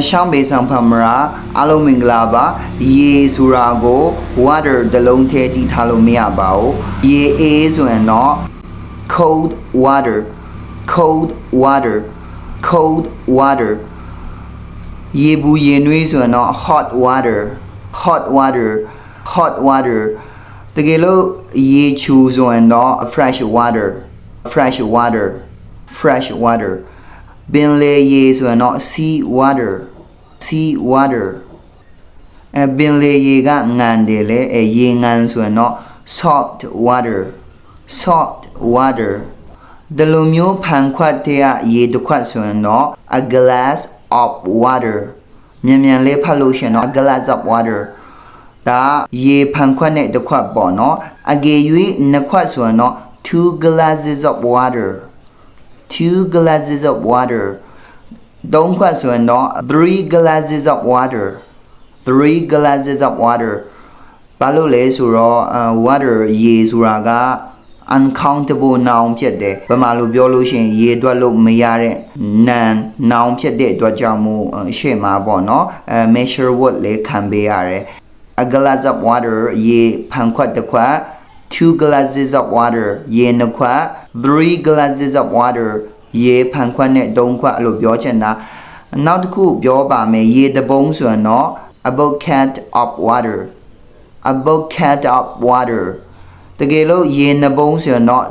ရှောင်းပေဆောင်ဖတ်မရာအားလုံးမင်္ဂလာပါရေဆိုတာကို water တလုံးထဲတီးထားလို့မရပါဘူးရေအေးဆိုရင်တော့ cold water cold water cold water ရေဘူးရေနွေးဆိုရင်တော့ hot water hot water hot water တကယ်လို့ရေချူဆိုရင်တော့ fresh water fresh water fresh water ပင်လေရေဆိုရင်တော့ sea water sea water ပင်လေရေကငန်တယ်လေရေငန်ဆိုရင်တော့ salt water salt water ဒီလိုမျိုးဖန်ခွက်တဲ့ရေတစ်ခွက်ဆိုရင်တော့ a glass of water မြန်လေးဖတ်လို့ရှင်တော့ a glass of water ဒါရေဖန်ခွက်နဲ့တစ်ခွက်ပေါ့နော်အကယ်၍နှစ်ခွက်ဆိုရင်တော့ two glasses of water 2 glasses of water သုံးခွက်ဆိုရင်တော့ 3 glasses of water 3 glasses of water ဘာလို့လဲဆိုတော့ water ရေဆိုတာက uncountable noun ဖြစ်တယ်ဘာမှလို့ပြောလို့ရှိရင်ရေတွက်လို့မရတဲ့ noun ဖြစ်တဲ့အတွက်ကြောင့်မို့ရှေ့မှာပေါ့နော်measure word လေးခံပေးရတယ် a glass of water ရေဖန်ခွက်တစ်ခွက် 2 glasses of water ရေနှစ်ခွက်3 glasses of water ရေဖန်ခွက်နဲ့3ခွက်အဲ့လိုပြောချင်တာနောက်တစ်ခုပြောပါမယ်ရေတပုံးဆိုရင်တော့ a bucket of water a bucket of water တကယ်လို့ရေနှစ်ပုံးဆိုရင်တော့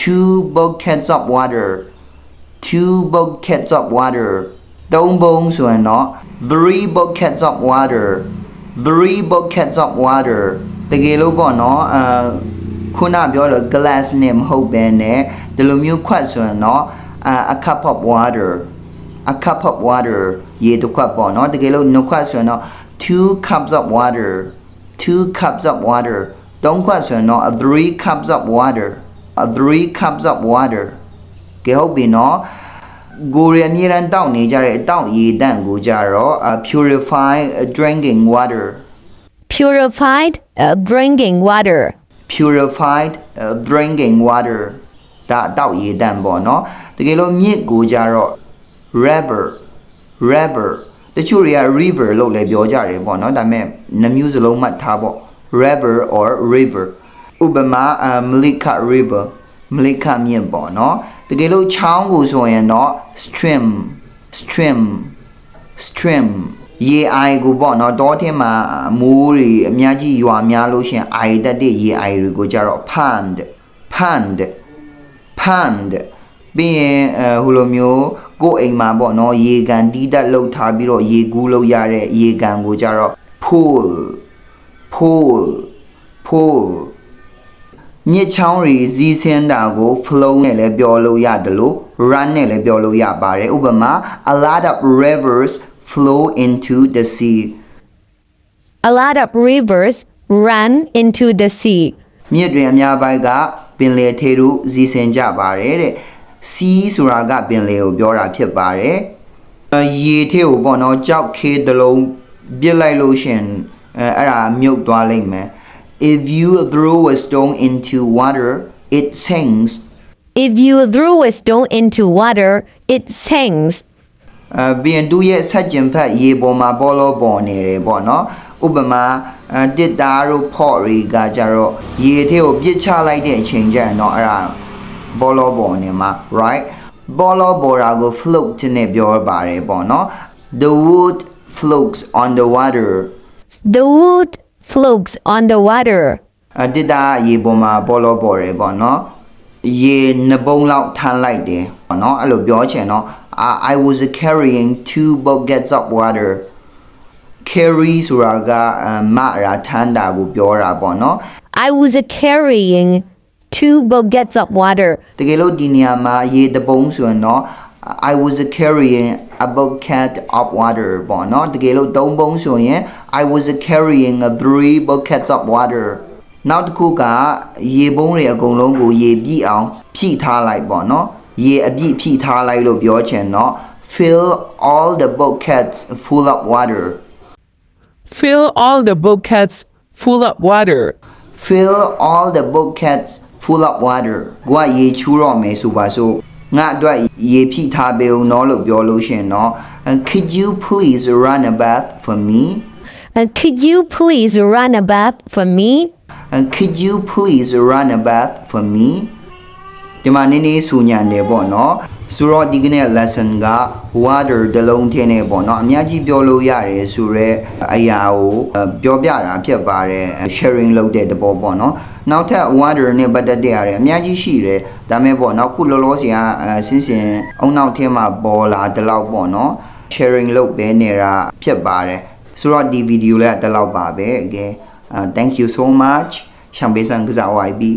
2 buckets of water 2 buckets of water 3ပုံးဆိုရင်တော့ 3 buckets of water 3 buckets of water တကယ်လို့ပေါ့နော်ခုနပြောလို့ glass နဲ့မဟုတ်ဘဲနဲ့ဒီလိုမျိုးခွက်ဆိုရင်တော့ a cup of water a cup of water ရေတစ်ခွက်ပေါ့နော်တကယ်လို့နှစ်ခွက်ဆိုရင်တော့ 2 cups of water 2 cups of water သုံးခွက်ဆိုရင်တော့ 3 cups of water 3 cups of water ကဲဟုတ်ပြီနော်ကိုရီအမြဲတမ်းတောက်နေကြတဲ့အတောက်ရေတန့်ကိုကြတော့ purified drinking water Purified drinking water. purified drinking water ဒါအတောက်ရေတန့်ပေါ့နော်တကယ်လို့မြစ်ကိုကြတော့ river တချို့တွေက river လို့လည်းပြောကြတယ်ပေါ့နော်ဒါပေမဲ့နှမျိုးစလုံးမှတ်ထားပေါ့ river or river ဥပမာMalika river Malika မြစ်ပေါ့နော်တကယ်လို့ချောင်းကိုဆိုရင်တော့ stream ရေအိုင်ကိုပေါ့နော်တောထဲမှာမိုးတွေအများကြီးရွာများလို့ရှင်အိုင်တက်တဲ့ရေအိုင်တွေကိုကြတော့ pond ပြီးရင်ဟိုလိုမျိုးကိုယ်အိမ်မှာပေါ့နော်ရေကန်တီးတက်လှုပ်ထားပြီးတော့ရေကူးလို့ရတဲ့ရေကန်ကိုကြတော့ pool မြစ်ချောင်းတွေစီးဆင်းတာကို flow နဲ့လည်းပြောလို့ရတယ်လို့ run နဲ့လည်းပြောလို့ရပါတယ်ဥပမာ a lot of rivers flow into the sea A lot of rivers run into the sea. မြစ်တွေအများပိုင်းကပင်လယ်ထဲသို့စီးဆင်းကြပါတယ်တဲ့ sea ဆိုတာကပင်လယ်ကိုပြောတာဖြစ်ပါတယ်ရေထဲကိုပေါ့နော်ကြောက်ခဲတလုံးပြစ်လိုက်လို့ရှင်အဲ့ဒါမြုပ်သွားလိမ့်မယ် If you throw a stone into water it sinks If you throw a stone into water, it sinks. ပြီးရင်သူရဲ့ဆက်ကျင်ဖက်ရေပေါ်မှာဘောလုံးပေါ်နေတယ်ပေါ့နော်ဥပမာတစ်တာတို့ဖော့ရီကကြတော့ရေထဲကိုပြစ်ချလိုက်တဲ့အချိန်ကျရင်တော့အဲ့ဒါဘောလုံးပေါ်နေမှာ right ဘောလုံးပေါ်တာကို float နဲ့ပြောပါတယ်ပေါ့နော် The wood floats on the water The wood floats on the water. တစ်တာရေပေါ်မှာဘောလုံးပေါ်တယ်ပေါ့နော်ရေနှစ်ပုံလောက်ထမ်းလိုက်တယ်ပေါ့နော်အဲ့လိုပြောချင်တော့ I was carrying 2 buckets of water carry ဆိုတာကမရာထမ်းတာကိုပြောတာပေါ့နော် I was carrying 2 buckets of water. တကယ်လို့ဒီနေရာမှာရေတပုံးဆိုရင်တော့ I was carrying a bucket of water ပေါ့နော်တကယ်လို့3ပုံးဆိုရင် I was carrying 3 buckets of water နောက်တစ်ခုကရေပုံးတွေအကုန်လုံးကိုရေပြည့်အောင်ဖြည့်ထားလိုက်ပေါ့နော်ရေအပြည့်ဖြည့်ထားလိုက်လို့ပြောချင်တော့ fill all the buckets full of water Fill all the buckets full of water. fill all the buckets full of water ကိုကရေချူးတော့မယ်ဆိုပါစို့ ငါအတွက်ရေဖြည့်ထားပေးဦးနော်လို့ပြောလို့ရှိရင်တော့ could you please run a bath for me Could you please run a bath for me? could you please run a bath for me ဒီမှာနည်းနည်းဆူညံနေပေါ့နော်ဆိုတော့ဒီကနေ့ lesson က water တလုံးထင်းနေပေါ့နော်အများကြီးပြောလို့ရတယ်ဆိုတော့အရာကိုပြောပြတာဖြစ်ပါတယ် sharing လုပ်တဲ့တဘောပေါ့နော်နောက်ထပ် water နဲ့ပတ်သက်တဲ့ရတယ်အများကြီးရှိတယ်ဒါမဲ့ပေါ့နော်ခုလောလောဆယ်ကစင်အုံနောက်ထင်းမှာပေါ်လာတလောက်ပေါ့နော် sharing လုပ်ပေးနေတာဖြစ်ပါတယ်ဆိုတော့ဒီဗီဒီယိုလေးကတလောက်ပါပဲ okay thank you so much ရှမ်ပေးဆန်ကစားဝိုင်ဘီ